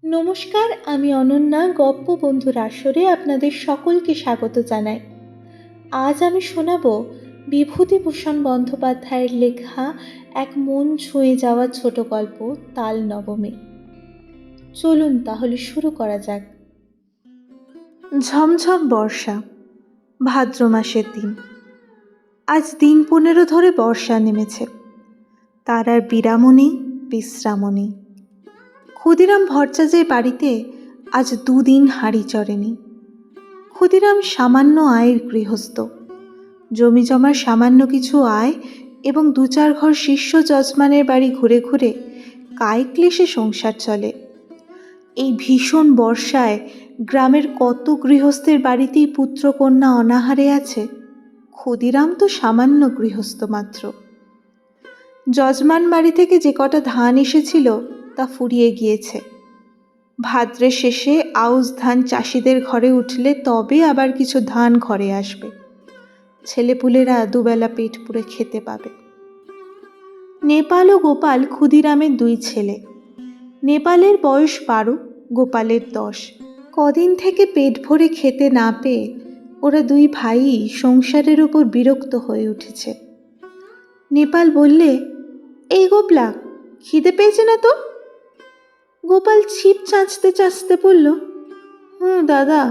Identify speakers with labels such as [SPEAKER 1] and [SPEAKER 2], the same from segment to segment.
[SPEAKER 1] নমস্কার, আমি অনন্যা। গপ্প বন্ধুর আসরে আপনাদের সকলকে স্বাগত জানাই। আজ আমি শোনাব বিভূতিভূষণ বন্দ্যোপাধ্যায়ের লেখা এক মন ছুঁয়ে যাওয়া ছোট গল্প, তাল নবমী। চলুন তাহলে শুরু করা যাক। ঝমঝম বর্ষা, ভাদ্র মাসের দিন। আজ দিন 15 ধরে বর্ষা নেমেছে। তার আর বিরামও নেই, বিশ্রামও নেই। ক্ষুদিরাম ভট্টাচার্যের বাড়িতে আজ 2 দিন হাঁড়ি চড়েনি। ক্ষুদিরাম সামান্য আয়ের গৃহস্থ। জমি জমার সামান্য কিছু আয় এবং 2-4 ঘর শিষ্য যজমানের বাড়ি ঘুরে ঘুরে কায়িক ক্লেশে সংসার চলে। এই ভীষণ বর্ষায় গ্রামের কত গৃহস্থের বাড়িতেই পুত্রকন্যা অনাহারে আছে। ক্ষুদিরাম তো সামান্য গৃহস্থ মাত্র। যজমান বাড়ি থেকে যে কটা ধান এসেছিল তা ফুরিয়ে গিয়েছে। ভাদ্রের শেষে আউশ ধান চাষিদের ঘরে উঠলে তবে আবার কিছু ধান ঘরে আসবে। ছেলেপুলেরা দুবেলা পেট পুরে খেতে পাবে। নেপাল ও গোপাল ক্ষুদিরামের 2 ছেলে। নেপালের বয়স 12, গোপালের 10। কদিন থেকে পেট ভরে খেতে না পেয়ে ওরা 2 ভাই সংসারের উপর বিরক্ত হয়ে উঠেছে। নেপাল বললে, এই গোপলা, খিদে পেয়েছে না তো? গোপাল ছিপ চাঁচতে চাঁচতে বলল, দাদা।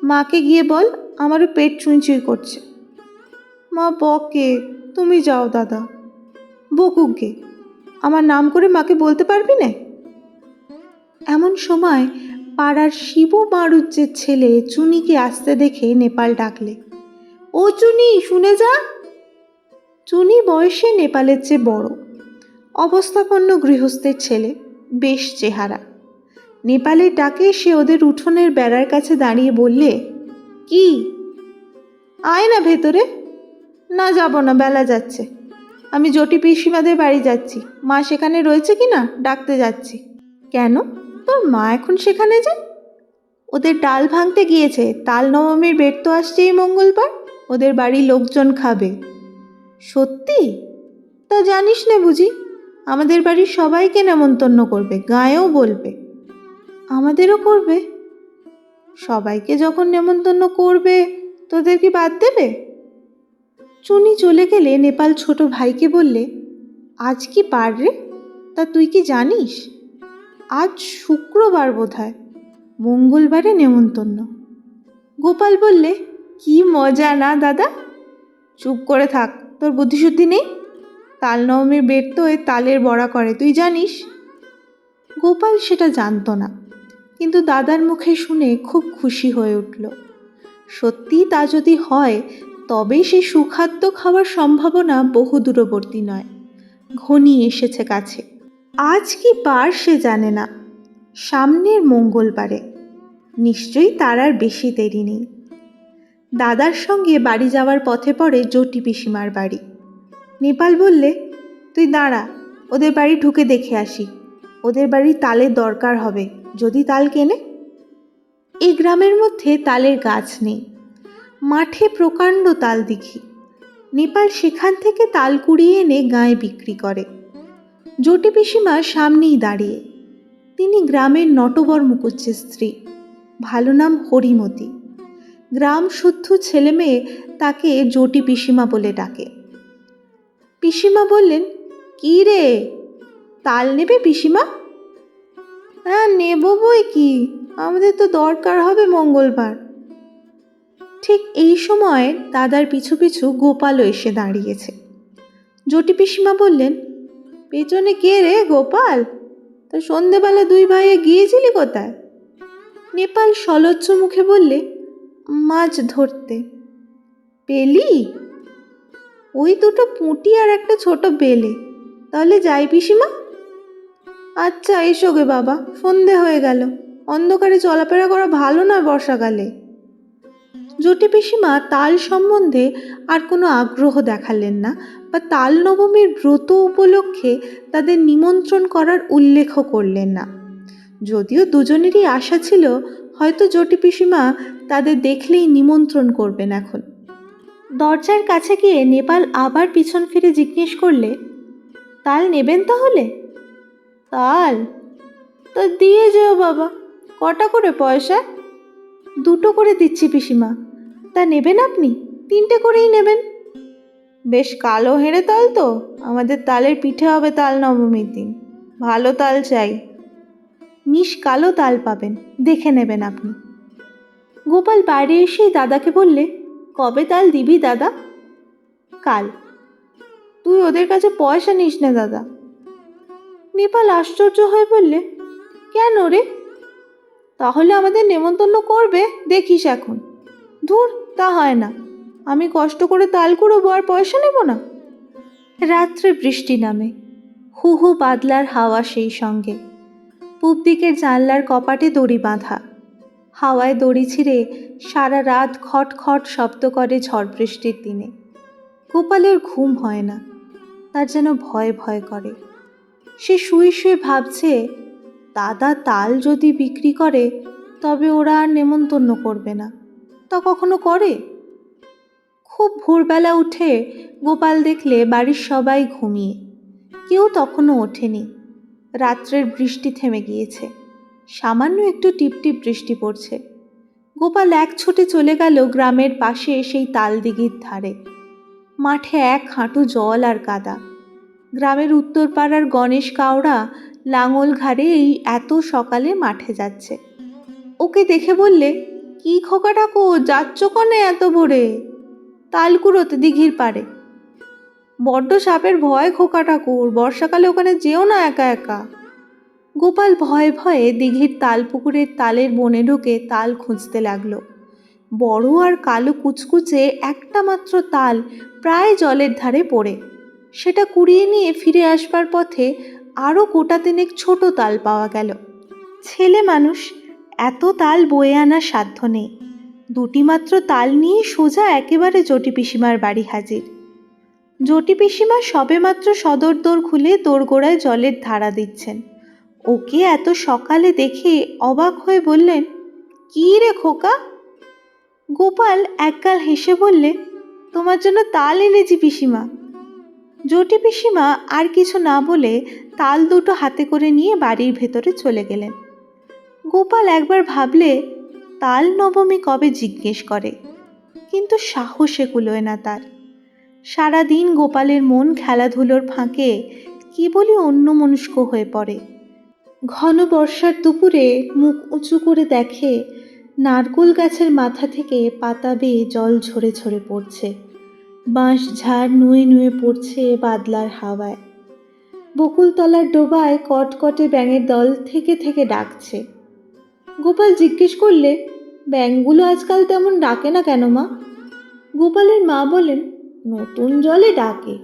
[SPEAKER 1] মাকে গিয়ে বল, আমারও পেট চুঁই করছে। মা বকে, তুমি যাও দাদা। বকুক গে, আমার নাম করে মাকে বলতে পারবি না? এমন সময় পাড়ার শিবু মারুজ্জের ছেলে চুনিকে আসতে দেখে নেপাল ডাকলে, ও চুনি, শুনে যা। চুনি বয়সে নেপালের চেয়ে বড়, অবস্থাপন্ন গৃহস্থের ছেলে, বেশ চেহারা। নেপালের ডাকে সে ওদের উঠোনের বেড়ার কাছে দাঁড়িয়ে বললে, কি? আয় না ভেতরে। না, যাব না, বেলা যাচ্ছে। আমি জটি পিসিমাদের বাড়ি যাচ্ছি। মা সেখানে রয়েছে কি না ডাকতে যাচ্ছি। কেন, তোর মা এখন সেখানে যায়? ওদের ডাল ভাঙতে গিয়েছে। তাল নবমীর বেট তো আসছে এই মঙ্গলবার। ওদের বাড়ির লোকজন খাবে। সত্যি? তা জানিস না বুঝি? আমাদের বাড়ির সবাইকে নেমন্তন্ন করবে, গাঁয়েও বলবে। আমাদেরও করবে? সবাইকে যখন নেমন্তন্ন করবে, তোদের কি বাদ দেবে? চুনি চলে গেলে নেপাল ছোট ভাইকে বললে, আজ কি বার রে? তা তুই কি জানিস? আজ শুক্রবার বোধহয়, মঙ্গলবারে নেমন্তন্ন। গোপাল বললে, কি মজা না দাদা? চুপ করে থাক, তোর বুদ্ধিশুদ্ধি নেই? তাল নবমীর বেট তো ওই তালের বড়া করে, তুই জানিস? গোপাল সেটা জানতো না, কিন্তু দাদার মুখে শুনে খুব খুশি হয়ে উঠল। সত্যি তা যদি হয় তবে সে সুখাদ্য খাওয়ার সম্ভাবনা বহু দূরবর্তী নয়, ঘনিয়ে এসেছে কাছে। আজ কি বার সে জানে না, সামনের মঙ্গলবারে। নিশ্চয়ই তার আর বেশি দেরি নেই। দাদার সঙ্গে বাড়ি যাওয়ার পথে পড়ে জটি পিসিমার বাড়ি। নেপাল বললে, তুই দাঁড়া, ওদের বাড়ি ঢুকে দেখে আসি। ওদের বাড়ি তালের দরকার হবে, যদি তাল কেনে। এই গ্রামের মধ্যে তালের গাছ নেই, মাঠে প্রকাণ্ড তাল দিঘি। নেপাল সেখান থেকে তাল কুড়িয়ে এনে গায়ে বিক্রি করে। জটি পিসিমা সামনেই দাঁড়িয়ে। তিনি গ্রামের নটবর মুখুজ্জের স্ত্রী, ভালো নাম হরিমতি। গ্রাম শুদ্ধ ছেলে মেয়ে তাকে জটি পিসিমা বলে ডাকে। পিসিমা বললেন, কি রে, তাল নেবে পিসিমা? হ্যাঁ, নেব বই কি, আমাদের তো দরকার হবে মঙ্গলবার। ঠিক এই সময় দাদার পিছু পিছু গোপালও এসে দাঁড়িয়েছে। জটি পিসিমা বললেন, পেছনে কে রে গোপাল? তা সন্ধেবেলা 2 ভাইয়ে গিয়েছিলি কোথায়? নেপাল সলজ্জ মুখে বললে, মাছ ধরতে। পেলি? ওই 2টো পুঁটি আর একটা ছোট বেলে। তাহলে যাই পিসিমা? আচ্ছা, এসো গে বাবা, সন্ধে হয়ে গেল। অন্ধকারে চলাফেরা করা ভালো নয় বর্ষাকালে। জটি পিসিমা তাল সম্বন্ধে আর কোনো আগ্রহ দেখালেন না, বা তাল নবমীর ব্রত উপলক্ষে তাদের নিমন্ত্রণ করার উল্লেখ করলেন না। যদিও দুজনেরই আশা ছিল হয়তো জটি পিসিমা তাদের দেখলেই নিমন্ত্রণ করবেন। এখন দরজার কাছে গিয়ে নেপাল আবার পিছন ফিরে জিজ্ঞেস করলে, তাল নেবেন তাহলে? তাল? তো দিয়ে যেও বাবা। কটা করে পয়সা? 2টো করে দিচ্ছি পিসিমা। তা নেবেন আপনি? 3টে করেই নেবেন। বেশ কালো হেঁড়ে তাল তো, আমাদের তালের পিঠে হবে তাল নবমীর দিন। ভালো তাল চাই। মিশ কালো তাল পাবেন, দেখে নেবেন আপনি। গোপাল বাইরে এসেই দাদাকে বললে, কবে তাল দিবি দাদা? কাল। তুই ওদের কাছে পয়সা নিস না দাদা। নেপাল আশ্চর্য হয়ে বললে, কেন রে? তাহলে আমাদের নেমন্তন্ন করবে দেখিস এখন। ধুর, তা হয় না। আমি কষ্ট করে তাল কুড়োবো আর পয়সা নেব না? রাত্রে বৃষ্টি নামে, হু হু বাদলার হাওয়া সেই সঙ্গে। পূব দিকের জানলার কপাটে দড়ি বাঁধা। হাওয়ায় দড়ি ছিঁড়ে সারা রাত খট খট শব্দ করে ঝড় বৃষ্টির দিনে। গোপালের ঘুম হয় না, তার যেন ভয় ভয় করে। সে শুয়ে শুয়ে ভাবছে, দাদা তাল যদি বিক্রি করে তবে ওরা আর নেমন্তন্ন করবে না। তা কখনো করে? খুব ভোরবেলা উঠে গোপাল দেখলে বাড়ির সবাই ঘুমিয়ে, কেউ তখনও ওঠেনি। রাত্রের বৃষ্টি থেমে গিয়েছে, সামান্য একটু টিপটিপ বৃষ্টি পড়ছে। গোপাল এক ছুটে চলে গেল গ্রামের পাশে সেই তালদিঘির ধারে। মাঠে 1 হাঁটু জল আর কাদা। গ্রামের উত্তর পাড়ার গণেশ কাওড়া লাঙল ঘাড়ে এই এত সকালে মাঠে যাচ্ছে। ওকে দেখে বললে, কি খোকা ঠাকুর, যাচ্ছ কনে এত ভোরে? তাল কুড়োতে দিঘির পাড়ে। বড্ড সাপের ভয় খোকা ঠাকুর, বর্ষাকালে ওখানে যেও না একা একা। গোপাল ভয়ে ভয়ে দিঘির তাল পুকুরের তালের বনে ঢুকে তাল খুঁজতে লাগলো। বড় আর কালো কুচকুচে একটা মাত্র তাল প্রায় জলের ধারে পড়ে। সেটা কুড়িয়ে নিয়ে ফিরে আসবার পথে আরও গোটা 3 ছোট তাল পাওয়া গেল। ছেলে মানুষ, এত তাল বয়ে আনার সাধ্য নেই। 2টি মাত্র তাল নিয়ে সোজা একেবারে জটি পিসিমার বাড়ি হাজির। জটি পিসিমা সবেমাত্র সদর দোর খুলে দোরগোড়ায় জলের ধারা দিচ্ছেন। ওকে এত সকালে দেখে অবাক হয়ে বললেন, কি রে খোকা? গোপাল একগাল হেসে বললে, তোমার জন্য তাল এনেছি পিসিমা। জটি পিসিমা আর কিছু না বলে তাল 2টো হাতে করে নিয়ে বাড়ির ভেতরে চলে গেলেন। গোপাল একবার ভাবলে তাল নবমী কবে জিজ্ঞেস করে, কিন্তু সাহসে কুলোয় না তার। সারাদিন গোপালের মন খেলাধুলোর ফাঁকে কি বলি অন্যমনস্ক হয়ে পড়ে। ঘন বর্ষার দুপুরে মুখ উঁচু করে দেখে নারকেল গাছের মাথা থেকে পাতা বেয়ে জল ঝরে ঝরে পড়ছে। বাঁশ ঝাড় নুয়ে নুয়ে পড়ছে বাদলার হাওয়ায়। বকুলতলার ডোবায় কটকটে ব্যাঙের দল থেকে থেকে ডাকছে। গোপাল জিজ্ঞেস করলে, ব্যাঙগুলো আজকাল তেমন ডাকে না কেন মা? গোপালের মা বলেন, নতুন জলে ডাকে,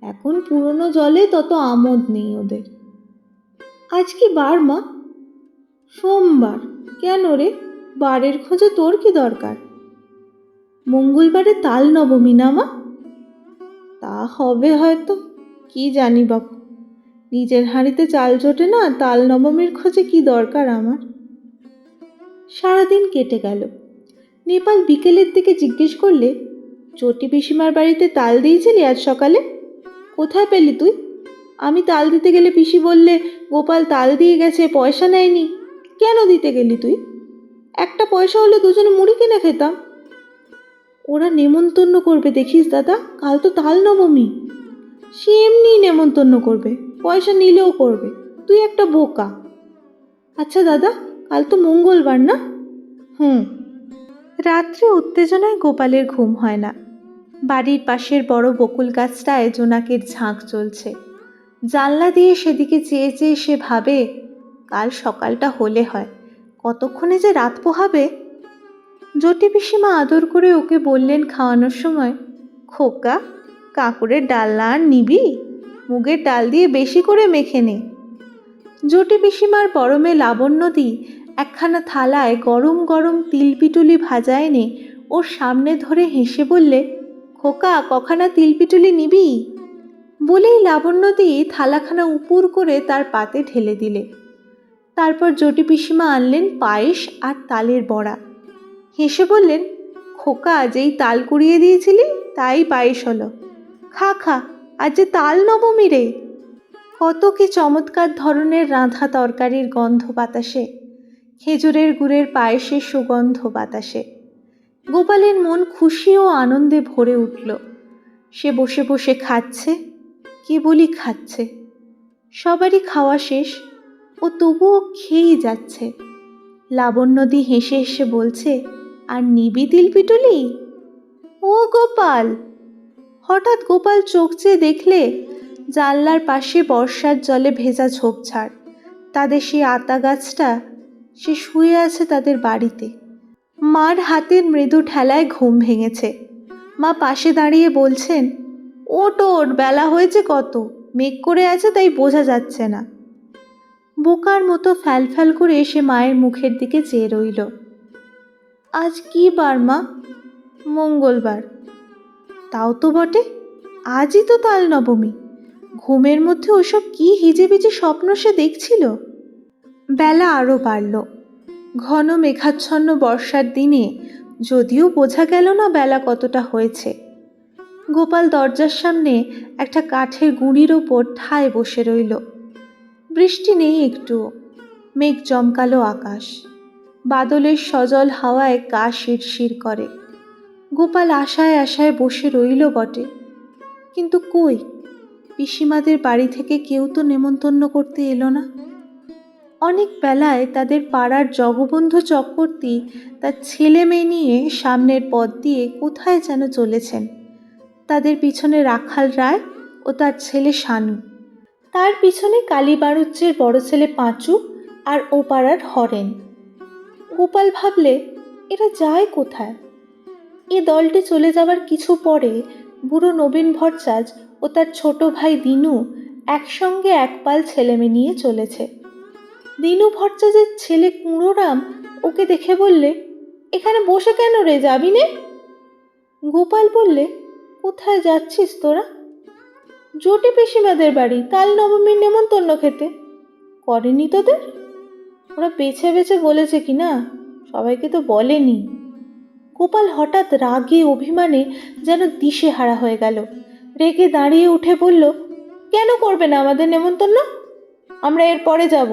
[SPEAKER 1] এখন পুরনো জলে তত আমোদ নেই ওদের। আজ কি বার মা? সোমবার। কেন রে, বারের খোঁজে তোর কি দরকার? মঙ্গলবারে তাল নবমী না মা? তা হবে হয়তো, কি জানি বাপু। নিজের হাঁড়িতে চাল জোটে না, তাল নবমীর খোঁজে কি দরকার আমার। সারাদিন কেটে গেল। নেপাল বিকেলের দিকে জিজ্ঞেস করলে, চটি পিসিমার বাড়িতে তাল দিয়েছিলি আজ সকালে? কোথায় পেলি তুই? আমি তাল দিতে গেলে পিসি বললে গোপাল তাল দিয়ে গেছে, পয়সা নেয়নি। কেন দিতে গেলি তুই? একটা পয়সা হলে দুজনে মুড়ি কিনে খেতাম। ওরা নেমন্তন্ন করবে দেখিস দাদা, কাল তো তাল নবমী। সে এমনি নেমন্তন্ন করবে, পয়সা নিলেও করবে। তুই একটা বোকা। আচ্ছা দাদা, কাল তো মঙ্গলবার না? রাত্রে উত্তেজনায় গোপালের ঘুম হয় না। বাড়ির পাশের বড় বকুল গাছটায় জোনাকের ঝাঁক চলছে। জানলা দিয়ে সেদিকে চেয়ে চেয়ে সে ভাবে, কাল সকালটা হলে হয়, কতক্ষণে যে রাত পোহাবে। জটি পিসিমা আদর করে ওকে বললেন খাওয়ানোর সময়, খোকা, কাঁকুড়ের ডালনা আর নিবি? মুগের ডাল দিয়ে বেশি করে মেখে নে। জটি পিসিমার বড় মেয়ে লাবণ্যদি একখানা থালায় গরম গরম তিলপিটুলি ভাজা এনে ওর সামনে ধরে হেসে বললে, খোকা, কখানা তিলপিটুলি নিবি? বলেই লাবণ্যদি থালাখানা উপুর করে তার পাতে ঢেলে দিলে। তারপর জটি পিসিমা আনলেন পায়েস আর তালের বড়া। হেসে বললেন, খোকা, যেই তাল কুড়িয়ে দিয়েছিলি তাই পায়েস হলো। খা খা, আজ যে তাল নবমী রে। কত কি চমৎকার ধরনের রাঁধা তরকারির গন্ধ বাতাসে, খেজুরের গুড়ের পায়েসের সুগন্ধ বাতাসে। গোপালের মন খুশি ও আনন্দে ভরে উঠল। সে বসে বসে খাচ্ছে, কেবলই খাচ্ছে। সবারই খাওয়া শেষ, ও তবুও খেয়েই যাচ্ছে। লাবণ্যদি হেসে হেসে বলছে, আর নিবি তিলপিটুলি? ও গোপাল! হঠাৎ গোপাল চোখ চেয়ে দেখলে জানলার পাশে বর্ষার জলে ভেজা ঝোপঝাড়, তাদের সেই আতা গাছটা, সে শুয়ে আছে তাদের বাড়িতে। মার হাতের মৃদু ঠেলায় ঘুম ভেঙেছে। মা পাশে দাঁড়িয়ে বলছেন, ওঠ ওঠ, বেলা হয়েছে কত, মেঘ করে আছে তাই বোঝা যাচ্ছে না। বোকার মতো ফ্যালফ্যাল করে এসে মায়ের মুখের দিকে চেয়ে রইল। আজ কি বার মা? মঙ্গলবার। তাও তো বটে, আজই তো তাল নবমী। ঘুমের মধ্যে ওসব কি হিজিবিজি স্বপ্ন সে দেখছিল। বেলা আরও বাড়ল। ঘন মেঘাচ্ছন্ন বর্ষার দিনে যদিও বোঝা গেল না বেলা কতটা হয়েছে। গোপাল দরজার সামনে একটা কাঠের গুঁড়ির ওপর ঠায় বসে রইল। বৃষ্টি নেই একটুও, মেঘ জমকালো আকাশ, বাদলের সজল হাওয়ায় গা শিরশির করে। গোপাল আশায় আশায় বসে রইল বটে, কিন্তু কই, পিসিমাদের বাড়ি থেকে কেউ তো নেমন্তন্ন করতে এলো না। অনেক বেলায় তাদের পাড়ার জগবন্ধু চক্রবর্তী তার ছেলে মেয়ে নিয়ে সামনের পথ দিয়ে কোথায় যেন চলেছেন। তাদের পিছনে রাখাল রায় ও তার ছেলে শানু, তার পিছনে কালীবাড়ুজ্যের বড় ছেলে পাঁচু, আর ও পাড়ার হরেন। গোপাল ভাবলে, এরা যায় কোথায়? এ দলটি চলে যাবার কিছু পরে বুড়ো নবীন ভট্টাচার্য ও তার ছোট ভাই দিনু একসঙ্গে একপাল ছেলেমেয়ে নিয়ে চলেছে। দিনু ভট্টাচার্যের ছেলে কুঁড়োরাম ওকে দেখে বললে, এখানে বসে কেন রে, যাবি নে? গোপাল বললে, কোথায় যাচ্ছিস তোরা? জোটে পিসিমাদের বাড়ি তাল নবমীর নেমন্তন্ন খেতে। করেনি তোদের? ওরা বেছে বেছে বলেছে কি না, সবাইকে তো বলেনি। গোপাল হঠাৎ রাগে অভিমানে যেন দিশেহারা হয়ে গেল। রেগে দাঁড়িয়ে উঠে বলল, কেন করবে না আমাদের নেমন্তন্ন? আমরা এর পরে যাব।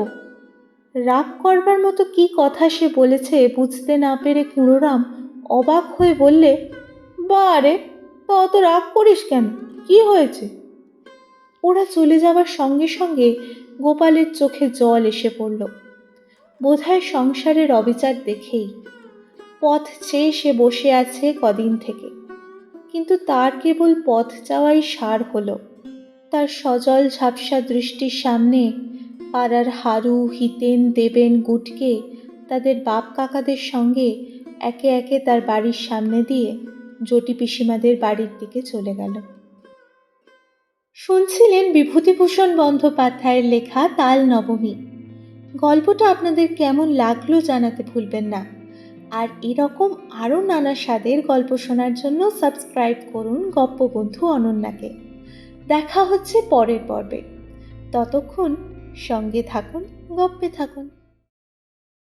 [SPEAKER 1] রাগ করবার মতো কি কথা সে বলেছে বুঝতে না পেরে কুঁড়োরাম অবাক হয়ে বললে, বারে, তা অত রাগ করিস কেন, কি হয়েছে? ওরা চলে যাওয়ার সঙ্গে সঙ্গে গোপালের চোখে জল এসে পড়ল। বোধহয় সংসারের অবিচার দেখেই। পথ চেয়ে সে বসে আছে কদিন থেকে, কিন্তু তার কেবল পথ চাওয়াই সার হলো। তার সজল ঝাপসা দৃষ্টির সামনে পাড়ার হারু, হিতেন, দেবেন, গুটকে তাদের বাপ কাকাদের সঙ্গে একে একে তার বাড়ির সামনে দিয়ে জটি পিসিমাদের বাড়ির দিকে চলে গেল। শুনছিলেন বিভূতিভূষণ বন্দ্যোপাধ্যায়ের লেখা তাল নবমী। গল্পটা আপনাদের কেমন লাগলো জানাতে ভুলবেন না। আর এরকম আরও নানা স্বাদের গল্প শোনার জন্য সাবস্ক্রাইব করুন গপ্পবন্ধু অনন্যাকে। দেখা হচ্ছে পরের পর্বে। ততক্ষণ সঙ্গে থাকুন, গপ্পে থাকুন।